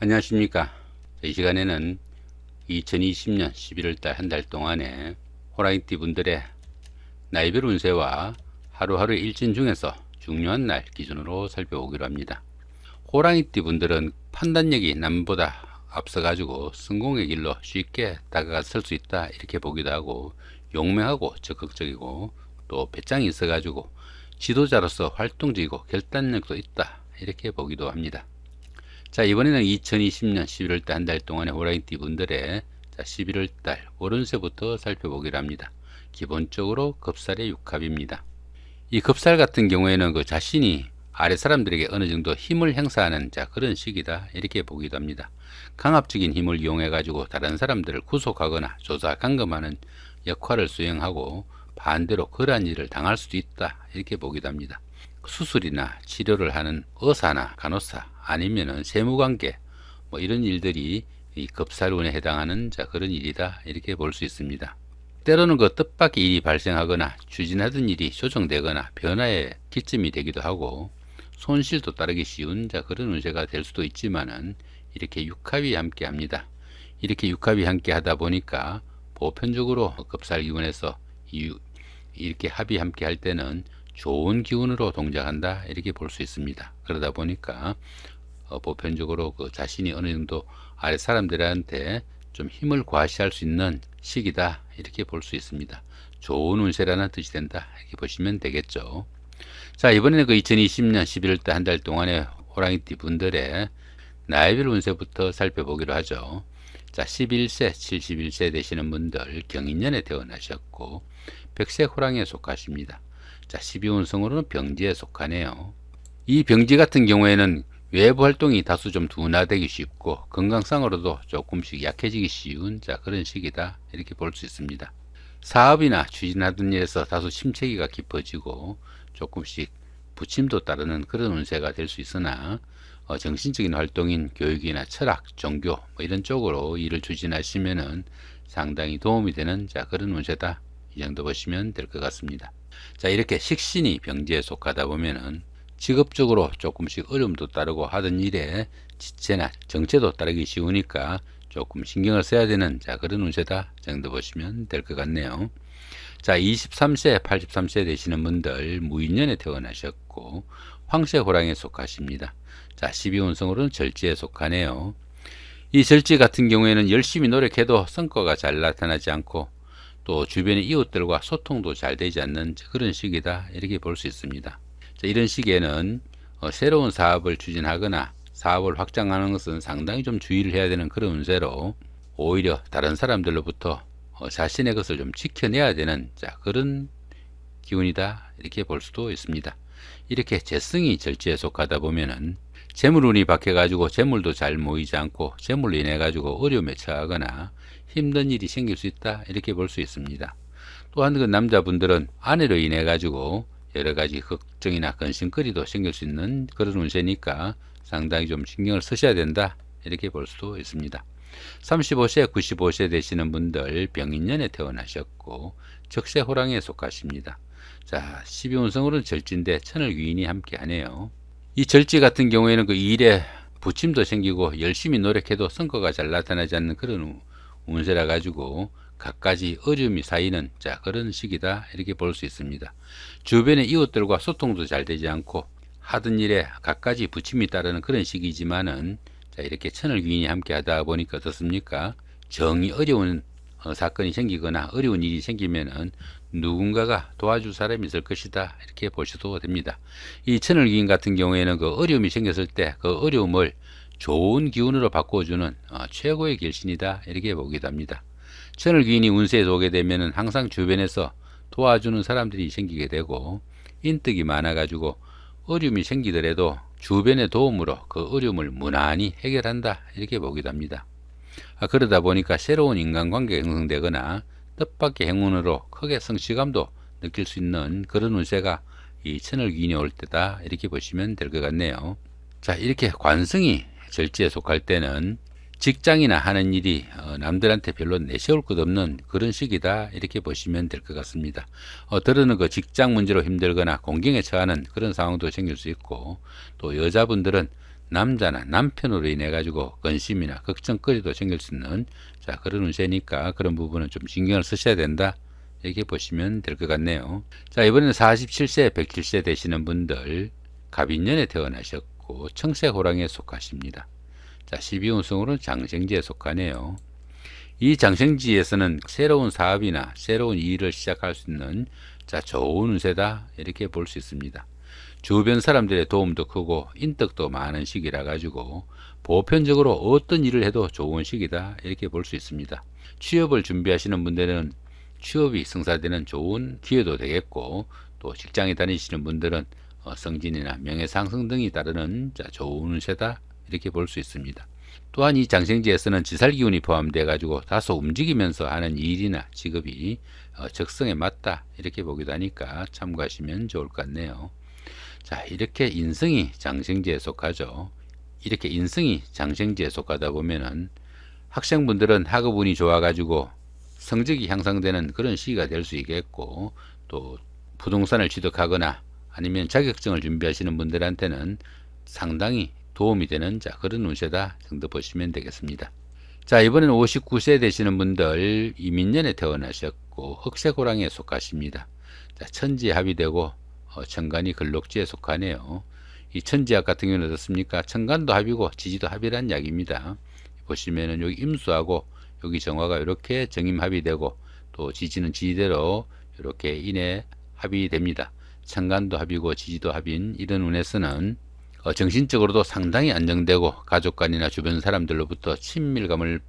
안녕하십니까. 이 시간에는 2020년 11월달 한 달 동안에 호랑이띠 분들의 나이별 운세와 하루하루 일진 중에서 중요한 날 기준으로 살펴보기로 합니다. 호랑이띠 분들은 판단력이 남보다 앞서가지고 성공의 길로 쉽게 다가설 수 있다 이렇게 보기도 하고, 용맹하고 적극적이고 또 배짱이 있어가지고 지도자로서 활동적이고 결단력도 있다 이렇게 보기도 합니다. 자, 이번에는 2020년 11월달 한 달 동안의 호랑이띠 분들의 11월달 월운세부터 살펴보기로 합니다. 기본적으로 겁살의 육합입니다. 이 겁살 같은 경우에는 그 자신이 아래 사람들에게 어느 정도 힘을 행사하는 그런 시기다 이렇게 보기도 합니다. 강압적인 힘을 이용해 가지고 다른 사람들을 구속하거나 조사 감금하는 역할을 수행하고, 반대로 그러한 일을 당할 수도 있다 이렇게 보기도 합니다. 수술이나 치료를 하는 의사나 간호사 아니면은 세무관계 이런 일들이 이 겁살운에 해당하는 그런 일이다 이렇게 볼 수 있습니다. 때로는 그 뜻밖의 일이 발생하거나 추진하던 일이 조정되거나 변화의 기점이 되기도 하고, 손실도 따르기 쉬운 그런 운세가 될 수도 있지만은 이렇게 육합이 함께 합니다. 이렇게 육합이 함께 하다 보니까 보편적으로 겁살 기운에서 이렇게 합이 함께 할 때는 좋은 기운으로 동작한다 이렇게 볼 수 있습니다. 그러다 보니까 보편적으로 그 자신이 어느 정도 아래 사람들한테 좀 힘을 과시할 수 있는 시기다 이렇게 볼 수 있습니다. 좋은 운세라는 뜻이 된다 이렇게 보시면 되겠죠. 자, 이번에는 그 2020년 11월달 한 달 동안의 호랑이띠 분들의 나이별 운세부터 살펴보기로 하죠. 자, 11세 71세 되시는 분들 경인년에 태어나셨고 백색 호랑이에 속하십니다. 자, 12운성으로는 병지에 속하네요. 이 병지 같은 경우에는 외부 활동이 다소 좀 둔화되기 쉽고 건강상으로도 조금씩 약해지기 쉬운 그런 시기다 이렇게 볼 수 있습니다. 사업이나 추진하던 일에서 다소 심체기가 깊어지고 조금씩 부침도 따르는 그런 운세가 될 수 있으나, 정신적인 활동인 교육이나 철학, 종교 이런 쪽으로 일을 추진하시면은 상당히 도움이 되는 그런 운세다 이 정도 보시면 될 것 같습니다. 자, 이렇게 식신이 병지에 속하다 보면은 직업적으로 조금씩 어려움도 따르고 하던 일에 지체나 정체도 따르기 쉬우니까 조금 신경을 써야 되는 그런 운세다 정도 보시면 될 것 같네요. 자, 23세 83세 되시는 분들 무인년에 태어나셨고 황새 호랑이에 속하십니다. 자, 12운성으로는 절지에 속하네요. 이 절지 같은 경우에는 열심히 노력해도 성과가 잘 나타나지 않고 또 주변의 이웃들과 소통도 잘 되지 않는 그런 시기다 이렇게 볼 수 있습니다. 자, 이런 시기에는 새로운 사업을 추진하거나 사업을 확장하는 것은 상당히 좀 주의를 해야 되는 그런 운세로, 오히려 다른 사람들로부터 자신의 것을 좀 지켜내야 되는 그런 기운이다 이렇게 볼 수도 있습니다. 이렇게 재성이 절지에 속하다 보면은 재물운이 박혀 가지고 재물도 잘 모이지 않고 재물로 인해 가지고 어려움에 처하거나 힘든 일이 생길 수 있다 이렇게 볼 수 있습니다. 또한 그 남자분들은 아내로 인해 가지고 여러 가지 걱정이나 근심거리도 생길 수 있는 그런 운세니까 상당히 좀 신경을 쓰셔야 된다 이렇게 볼 수도 있습니다. 35세 95세 되시는 분들 병인년에 태어나셨고 적세 호랑이에 속하십니다. 자, 12운성으로는 절지인데 천을 귀인이 함께 하네요. 이 절지 같은 경우에는 그 일에 부침도 생기고 열심히 노력해도 성과가 잘 나타나지 않는 그런 운세라 가지고 갖가지 어려움이 쌓이는 그런 시기다 이렇게 볼 수 있습니다. 주변의 이웃들과 소통도 잘 되지 않고 하던 일에 갖가지 부침이 따르는 그런 시기지만은, 이렇게 천을 귀인이 함께 하다 보니까 어떻습니까? 정이 어려운 사건이 생기거나 어려운 일이 생기면은 누군가가 도와줄 사람이 있을 것이다 이렇게 보셔도 됩니다. 이 천을 귀인 같은 경우에는 그 어려움이 생겼을 때 그 어려움을 좋은 기운으로 바꿔주는 최고의 결신이다 이렇게 보기도 합니다. 천을 귀인이 운세에 오게 되면은 항상 주변에서 도와주는 사람들이 생기게 되고, 인덕이 많아 가지고 어려움이 생기더라도 주변의 도움으로 그 어려움을 무난히 해결한다 이렇게 보기도 합니다. 그러다 보니까 새로운 인간관계가 형성되거나 뜻밖의 행운으로 크게 성취감도 느낄 수 있는 그런 운세가 이 천을 귀인이 올 때다 이렇게 보시면 될 것 같네요. 자, 이렇게 관성이 절지에 속할 때는 직장이나 하는 일이 남들한테 별로 내세울 것 없는 그런 시기다 이렇게 보시면 될 것 같습니다. 들어는 그 직장 문제로 힘들거나 공경에 처하는 그런 상황도 생길 수 있고, 또 여자분들은 남자나 남편으로 인해 가지고 근심이나 걱정거리도 생길 수 있는 그런 운세니까 그런 부분은 좀 신경을 쓰셔야 된다, 이렇게 보시면 될 것 같네요. 자, 이번에는 47세 107세 되시는 분들, 갑인년에 태어나셨고 청색호랑이에 속하십니다. 자, 12운성으로는 장생지에 속하네요. 이 장생지에서는 새로운 사업이나 새로운 일을 시작할 수 있는 좋은 운세다, 이렇게 볼 수 있습니다. 주변 사람들의 도움도 크고 인덕도 많은 시기라 가지고 보편적으로 어떤 일을 해도 좋은 시기다, 이렇게 볼 수 있습니다. 취업을 준비하시는 분들은 취업이 성사되는 좋은 기회도 되겠고, 또 직장에 다니시는 분들은 승진이나 명예상승 등이 따르는 좋은 운세다, 이렇게 볼 수 있습니다. 또한 이 장생지에서는 지살기운이 포함되어 가지고 다소 움직이면서 하는 일이나 직업이 적성에 맞다, 이렇게 보기도 하니까 참고하시면 좋을 것 같네요. 자, 이렇게 인성이 장생지에 속하죠. 이렇게 인성이 장생지에 속하다 보면은 학생분들은 학업운이 좋아 가지고 성적이 향상되는 그런 시기가 될 수 있겠고, 또 부동산을 취득하거나 아니면 자격증을 준비하시는 분들한테는 상당히 도움이 되는 그런 운세다 정도 보시면 되겠습니다. 자, 이번에는 59세 되시는 분들, 이민년에 태어나셨고 흑색호랑이에 속하십니다. 자, 천지에 합의되고 천간이 근록지에 속하네요. 이 천지학 같은 경우는 어떻습니까? 천간도 합이고 지지도 합이란 이야기입니다. 보시면은 여기 임수하고 여기 정화가 이렇게 정임합의되고, 또 지지는 지지대로 이렇게 인해 합의됩니다. 천간도 합이고 지지도 합인 이런 운에서는 정신적으로도 상당히 안정되고 가족간이나 주변 사람들로부터 친밀감을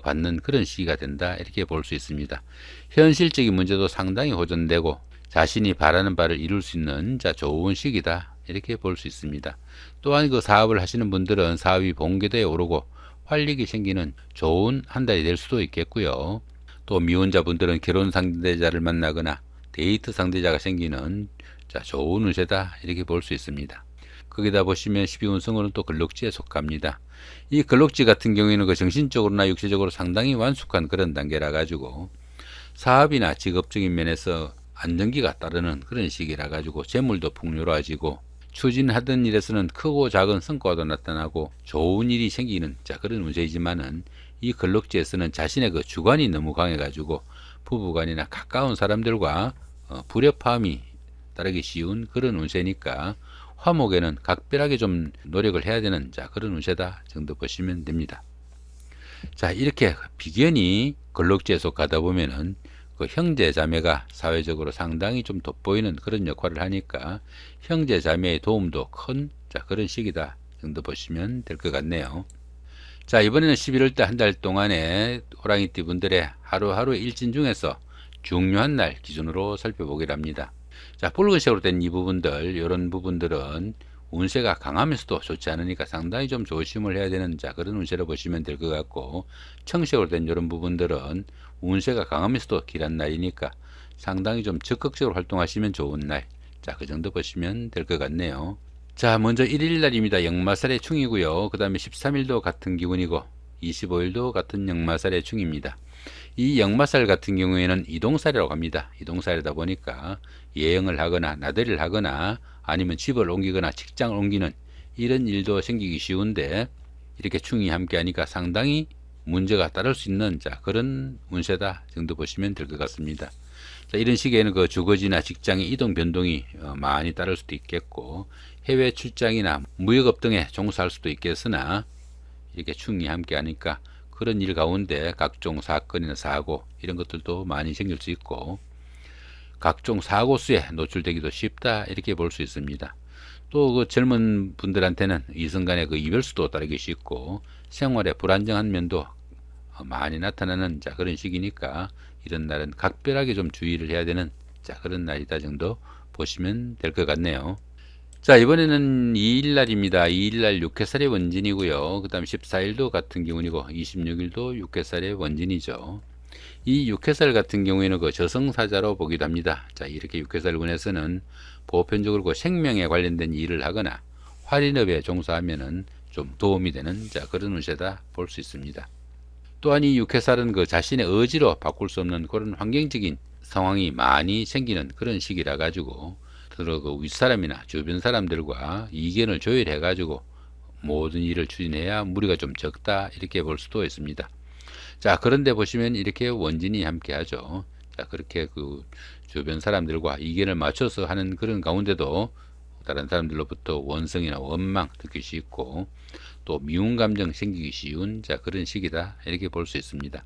받는 그런 시기가 된다, 이렇게 볼 수 있습니다. 현실적인 문제도 상당히 호전되고 자신이 바라는 바를 이룰 수 있는 좋은 시기다, 이렇게 볼 수 있습니다. 또한 그 사업을 하시는 분들은 사업이 본궤도에 오르고 활력이 생기는 좋은 한 달이 될 수도 있겠고요. 또 미혼자분들은 결혼 상대자를 만나거나 데이트 상대자가 생기는 좋은 운세다, 이렇게 볼 수 있습니다. 거기다 보시면 12운성으로는 또 근록지에 속합니다. 이 근록지 같은 경우에는 그 정신적으로나 육체적으로 상당히 완숙한 그런 단계라 가지고 사업이나 직업적인 면에서 안정기가 따르는 그런 시기라 가지고 재물도 풍요로워지고 추진하던 일에서는 크고 작은 성과도 나타나고 좋은 일이 생기는 그런 운세이지만은, 이 근록지에서는 자신의 그 주관이 너무 강해 가지고 부부간이나 가까운 사람들과 불협화음이 따르기 쉬운 그런 운세니까 화목에는 각별하게 좀 노력을 해야 되는 그런 운세다 정도 보시면 됩니다. 자, 이렇게 비견이 근록지에 속하다 보면은 그 형제 자매가 사회적으로 상당히 좀 돋보이는 그런 역할을 하니까 형제 자매의 도움도 큰 그런 시기다 정도 보시면 될 것 같네요. 자, 이번에는 11월달 한 달 동안에 호랑이띠 분들의 하루하루 일진 중에서 중요한 날 기준으로 살펴보기로 합니다. 자, 붉은색으로 된 이 부분들, 이런 부분들은 운세가 강하면서도 좋지 않으니까 상당히 좀 조심을 해야 되는 그런 운세로 보시면 될 것 같고, 청색으로 된 이런 부분들은 운세가 강하면서도 길한 날이니까 상당히 좀 적극적으로 활동하시면 좋은 날, 그 정도 보시면 될 것 같네요. 자, 먼저 1일 날입니다. 역마살의 충이고요. 그 다음에 13일도 같은 기운이고 25일도 같은 역마살의 충입니다. 이 역마살 같은 경우에는 이동살이라고 합니다. 이동살이다 보니까 여행을 하거나 나들이를 하거나 아니면 집을 옮기거나 직장을 옮기는 이런 일도 생기기 쉬운데, 이렇게 충이 함께 하니까 상당히 문제가 따를 수 있는 그런 운세다 정도 보시면 될 것 같습니다. 자, 이런 시기에는 그 주거지나 직장의 이동 변동이 많이 따를 수도 있겠고, 해외 출장이나 무역업 등에 종사할 수도 있겠으나, 이렇게 충이 함께 하니까 그런 일 가운데 각종 사건이나 사고 이런 것들도 많이 생길 수 있고, 각종 사고수에 노출되기도 쉽다, 이렇게 볼 수 있습니다. 또 그 젊은 분들한테는 이성 간의 그 이별수도 따르기 쉽고 생활에 불안정한 면도 많이 나타나는 그런 시기니까 이런 날은 각별하게 좀 주의를 해야 되는 그런 날이다 정도 보시면 될 것 같네요. 자, 이번에는 2일 날입니다. 2일 날 육해살의 원진이고요. 그 다음 14일도 같은 기운이고 26일도 육해살의 원진이죠. 이 육해살 같은 경우에는 그 저승사자로 보기도 합니다. 자, 이렇게 육해살군에서는 보편적으로 그 생명에 관련된 일을 하거나 활인업에 종사하면은 좀 도움이 되는 그런 운세다 볼 수 있습니다. 또한 이 육해살은 그 자신의 의지로 바꿀 수 없는 그런 환경적인 상황이 많이 생기는 그런 시기라 가지고 서로 그 윗사람이나 주변 사람들과 이견을 조율해 가지고 모든 일을 추진해야 무리가 좀 적다 이렇게 볼 수도 있습니다. 자, 그런데 보시면 이렇게 원진이 함께 하죠. 자, 그렇게 그 주변 사람들과 이견을 맞춰서 하는 그런 가운데도 다른 사람들로부터 원성이나 원망 느낄 수 있고 또 미운 감정 생기기 쉬운 그런 시기다 이렇게 볼 수 있습니다.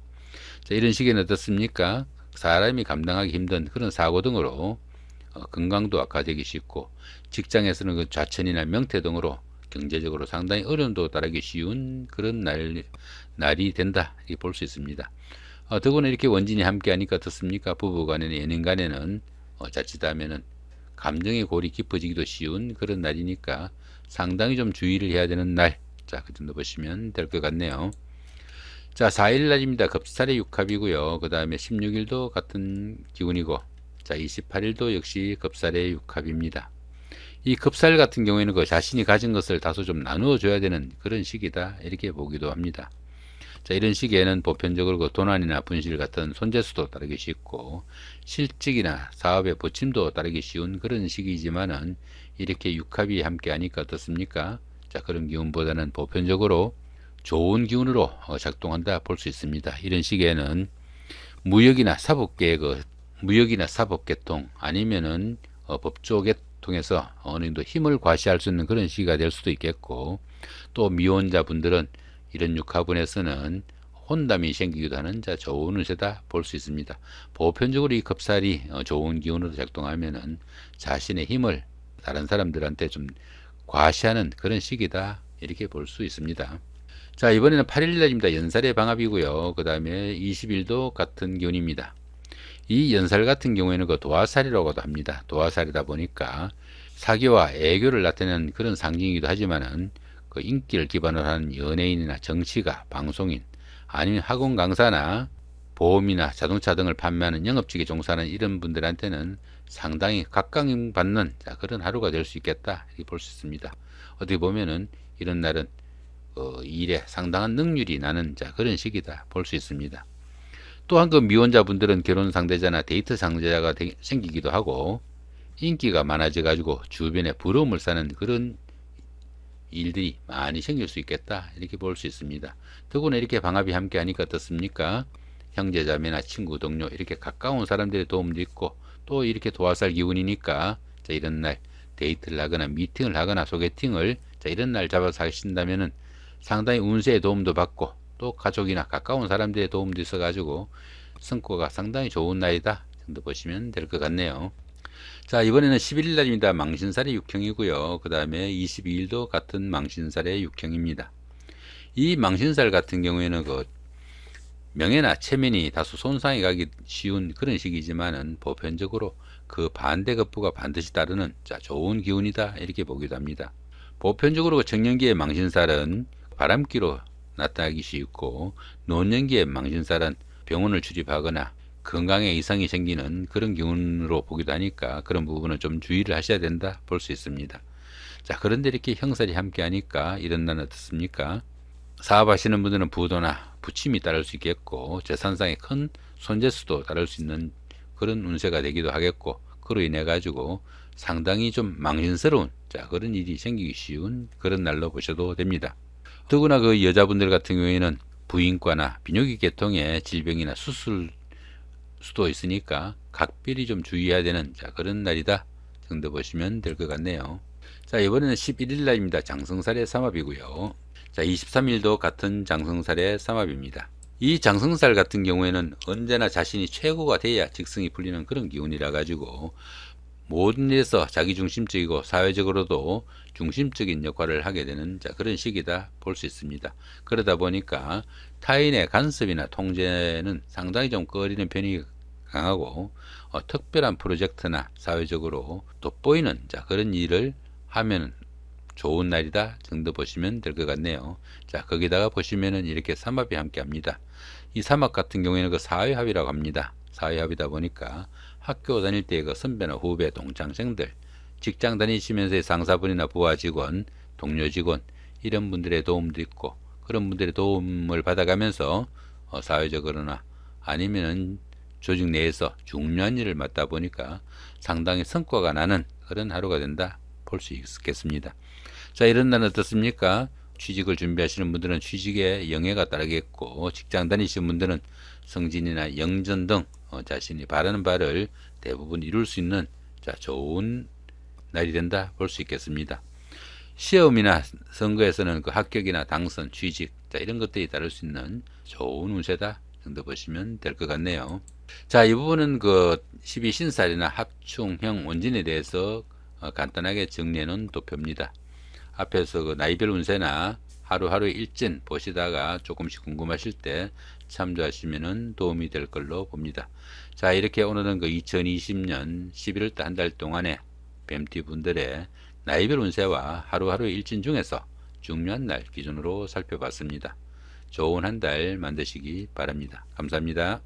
자, 이런 시기는 어떻습니까? 사람이 감당하기 힘든 그런 사고 등으로 건강도 악화되기 쉽고 직장에서는 그 좌천이나 명퇴 등으로 경제적으로 상당히 어려움도 따르기 쉬운 그런 날이 된다 이렇게 볼 수 있습니다. 더구나 이렇게 원진이 함께 하니까 어떻습니까? 부부 간에는 연인 간에는 자칫하면은 감정의 골이 깊어지기도 쉬운 그런 날이니까 상당히 좀 주의를 해야 되는 날. 자, 그 정도 보시면 될 것 같네요. 자, 4일 날입니다. 급살의 육합이고요. 그 다음에 16일도 같은 기운이고, 자, 28일도 역시 급살의 육합입니다. 이 급살 같은 경우에는 그 자신이 가진 것을 다소 좀 나누어 줘야 되는 그런 시기다 이렇게 보기도 합니다. 자, 이런 시기에는 보편적으로 그 도난이나 분실 같은 손재수도 따르기 쉽고 실직이나 사업의 부침도 따르기 쉬운 그런 시기이지만은 이렇게 육합이 함께 하니까 어떻습니까? 자, 그런 기운보다는 보편적으로 좋은 기운으로 작동한다 볼 수 있습니다. 이런 시기에는 무역이나 사법계통 아니면은 법조계통해서 어느 정도 힘을 과시할 수 있는 그런 시기가 될 수도 있겠고 또 미혼자분들은 이런 육합운에서는 혼담이 생기기도 하는 좋은 운세다 볼 수 있습니다. 보편적으로 이 급살이 좋은 기운으로 작동하면은 자신의 힘을 다른 사람들한테 좀 과시하는 그런 시기다 이렇게 볼 수 있습니다. 자, 이번에는 8일날입니다. 연살의 방합이고요. 그 다음에 20일도 같은 기운입니다. 이 연살 같은 경우에는 그 도화살이라고도 합니다. 도화살이다 보니까 사교와 애교를 나타내는 그런 상징이기도 하지만은 그 인기를 기반으로 하는 연예인이나 정치가, 방송인, 아니면 학원 강사나 보험이나 자동차 등을 판매하는 영업직에 종사하는 이런 분들한테는 상당히 각광받는 그런 하루가 될 수 있겠다 이렇게 볼 수 있습니다. 어떻게 보면은 이런 날은 일에 상당한 능률이 나는 그런 시기다 볼 수 있습니다. 또한 그 미혼자분들은 결혼 상대자나 데이트 상대자가 생기기도 하고 인기가 많아져 가지고 주변에 부러움을 사는 그런 일들이 많이 생길 수 있겠다 이렇게 볼 수 있습니다. 더구나 이렇게 방합이 함께 하니까 어떻습니까? 형제자매나 친구 동료 이렇게 가까운 사람들의 도움도 있고 또 이렇게 도화살 기운이니까 이런 날 데이트를 하거나 미팅을 하거나 소개팅을 이런 날 잡아서 하신다면은 상당히 운세의 도움도 받고 또 가족이나 가까운 사람들의 도움도 있어 가지고 성과가 상당히 좋은 날이다 정도 보시면 될 것 같네요. 자, 이번에는 11일 날입니다. 망신살의 육형이고요. 그 다음에 22일도 같은 망신살의 육형입니다. 이 망신살 같은 경우에는 그 명예나 체면이 다소 손상이 가기 쉬운 그런 시기지만은 보편적으로 그 반대급부가 반드시 따르는 좋은 기운이다 이렇게 보기도 합니다. 보편적으로 청년기의 망신살은 바람기로 나타나기 쉽고 노년기의 망신살은 병원을 출입하거나 건강에 이상이 생기는 그런 기운으로 보기도 하니까 그런 부분은 좀 주의를 하셔야 된다 볼 수 있습니다. 자, 그런데 이렇게 형살이 함께 하니까 이런 날은 어떻습니까? 사업하시는 분들은 부도나 부침이 따를 수 있겠고 재산상의 큰 손재수도 따를 수 있는 그런 운세가 되기도 하겠고 그로 인해 가지고 상당히 좀 망신스러운 그런 일이 생기기 쉬운 그런 날로 보셔도 됩니다. 더구나 그 여자분들 같은 경우에는 부인과나 비뇨기 계통의 질병이나 수술 수도 있으니까 각별히 좀 주의해야 되는 그런 날이다 정도 보시면 될 것 같네요. 자, 이번에는 11일 날입니다. 장성살의 삼합이고요. 자, 23일도 같은 장성살의 삼합입니다. 이 장성살 같은 경우에는 언제나 자신이 최고가 돼야 직성이 풀리는 그런 기운이라 가지고 모든 일에서 자기중심적이고 사회적으로도 중심적인 역할을 하게 되는 그런 시기다 볼 수 있습니다. 그러다 보니까 타인의 간섭이나 통제는 상당히 좀 꺼리는 편이 강하고 특별한 프로젝트나 사회적으로 돋보이는 그런 일을 하면 좋은 날이다 정도 보시면 될 것 같네요. 자, 거기다가 보시면은 이렇게 삼합이 함께 합니다. 이 삼합 같은 경우에는 그 사회합이라고 합니다. 사회합이다 보니까 학교 다닐 때의 그 선배나 후배, 동창생들, 직장 다니시면서의 상사분이나 부하 직원, 동료 직원 이런 분들의 도움도 있고 그런 분들의 도움을 받아가면서 사회적으로나 아니면은 조직 내에서 중요한 일을 맡다 보니까 상당히 성과가 나는 그런 하루가 된다 볼 수 있겠습니다. 자, 이런 날은 어떻습니까? 취직을 준비하시는 분들은 취직에 영예가 따르겠고, 직장 다니시는 분들은 승진이나 영전 등 자신이 바라는 바를 대부분 이룰 수 있는 좋은 날이 된다 볼 수 있겠습니다. 시험이나 선거에서는 그 합격이나 당선, 취직 이런 것들이 따를 수 있는 좋은 운세다 정도 보시면 될 것 같네요. 자, 이 부분은 그 12신살이나 합충형 원진에 대해서 간단하게 정리해 놓은 도표입니다. 앞에서 그 나이별 운세나 하루하루 일진 보시다가 조금씩 궁금하실 때 참조하시면 도움이 될 걸로 봅니다. 자, 이렇게 오늘은 그 2020년 11월달 한 달 동안에 뱀띠 분들의 나이별 운세와 하루하루 일진 중에서 중요한 날 기준으로 살펴봤습니다. 좋은 한 달 만드시기 바랍니다. 감사합니다.